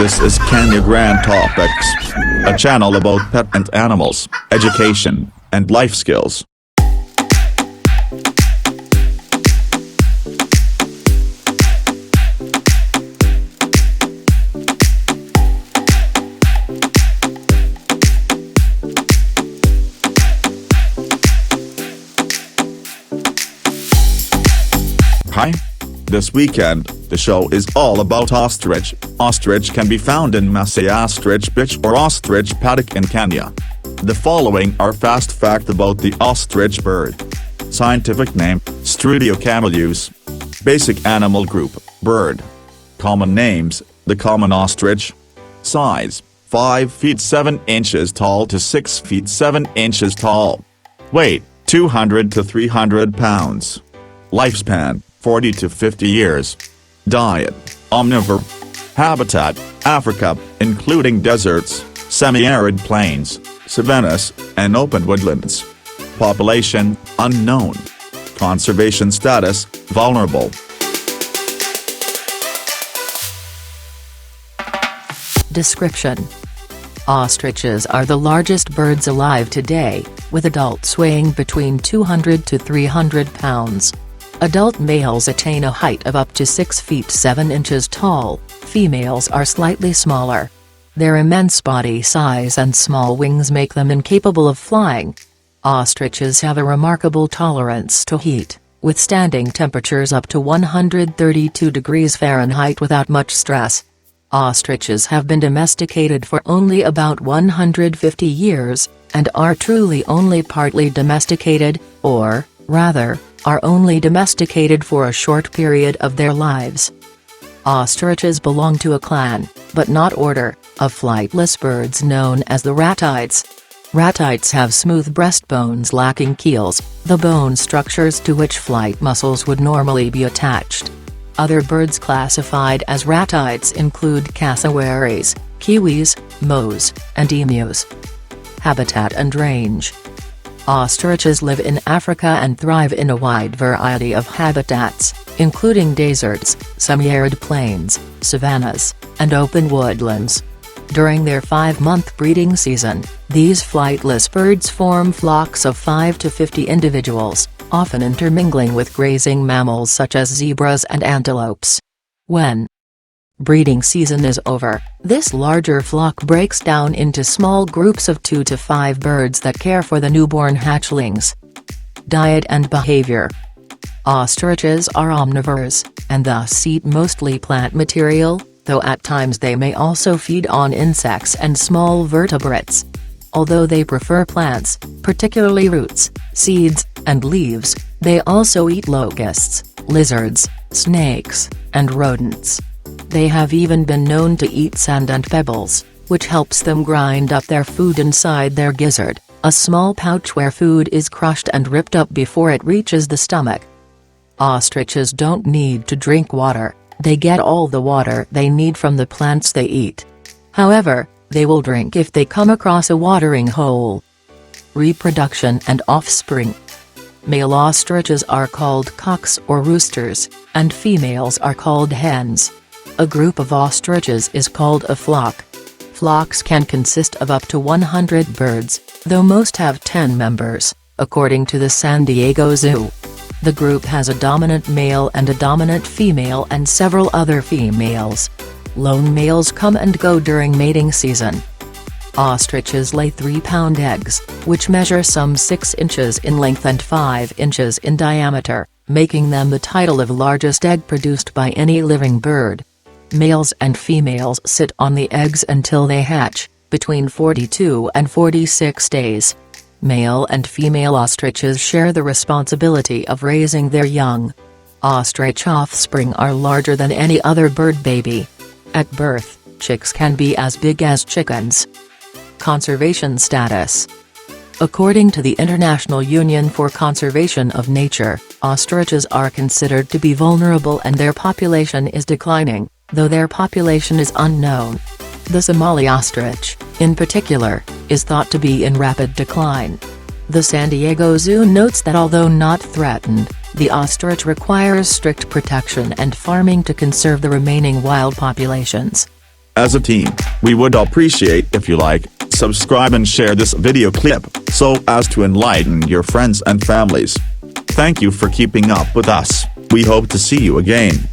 This is Kenya Grand Topics, a channel about pet and animals, education, and life skills. Hi. This weekend, the show is all about ostrich. Ostrich can be found in Masai ostrich beach or ostrich paddock in Kenya. The following are fast facts about the ostrich bird. Scientific name, Strudio camelus. Basic animal group, bird. Common names, the common ostrich. Size, 5 feet 7 inches tall to 6 feet 7 inches tall. Weight, 200 to 300 pounds. Lifespan, 40 to 50 years. Diet, omnivore. Habitat, Africa, including deserts, semi-arid plains, savannas, and open woodlands. Population, unknown. Conservation status, vulnerable. Description: Ostriches are the largest birds alive today, with adults weighing between 200 to 300 pounds. Adult males attain a height of up to 6 feet 7 inches tall, females are slightly smaller. Their immense body size and small wings make them incapable of flying. Ostriches have a remarkable tolerance to heat, withstanding temperatures up to 132 degrees Fahrenheit without much stress. Ostriches have been domesticated for only about 150 years, and are truly only partly domesticated, or, rather, are only domesticated for a short period of their lives. Ostriches belong to a clan, but not order, of flightless birds known as the ratites. Ratites have smooth breastbones lacking keels, the bone structures to which flight muscles would normally be attached. Other birds classified as ratites include cassowaries, kiwis, moas, and emus. Habitat and range: Ostriches live in Africa and thrive in a wide variety of habitats, including deserts, semi-arid plains, savannas, and open woodlands. During their 5-month breeding season, these flightless birds form flocks of 5 to 50 individuals, often intermingling with grazing mammals such as zebras and antelopes. When breeding season is over, this larger flock breaks down into small groups of 2 to 5 birds that care for the newborn hatchlings. Diet and behavior: Ostriches are omnivores, and thus eat mostly plant material, though at times they may also feed on insects and small vertebrates. Although they prefer plants, particularly roots, seeds, and leaves, they also eat locusts, lizards, snakes, and rodents. They have even been known to eat sand and pebbles, which helps them grind up their food inside their gizzard, a small pouch where food is crushed and ripped up before it reaches the stomach. Ostriches don't need to drink water, they get all the water they need from the plants they eat. However, they will drink if they come across a watering hole. Reproduction and offspring: Male ostriches are called cocks or roosters, and females are called hens. A group of ostriches is called a flock. Flocks can consist of up to 100 birds, though most have 10 members, according to the San Diego Zoo. The group has a dominant male and a dominant female and several other females. Lone males come and go during mating season. Ostriches lay 3-pound eggs, which measure some 6 inches in length and 5 inches in diameter, making them the title of largest egg produced by any living bird. Males and females sit on the eggs until they hatch, between 42 and 46 days. Male and female ostriches share the responsibility of raising their young. Ostrich offspring are larger than any other bird baby. At birth, chicks can be as big as chickens. Conservation status: According to the International Union for Conservation of Nature, ostriches are considered to be vulnerable and their population is declining, though their population is unknown. The Somali ostrich, in particular, is thought to be in rapid decline. The San Diego Zoo notes that although not threatened, the ostrich requires strict protection and farming to conserve the remaining wild populations. As a team, we would appreciate if you like, subscribe and share this video clip, so as to enlighten your friends and families. Thank you for keeping up with us. We hope to see you again.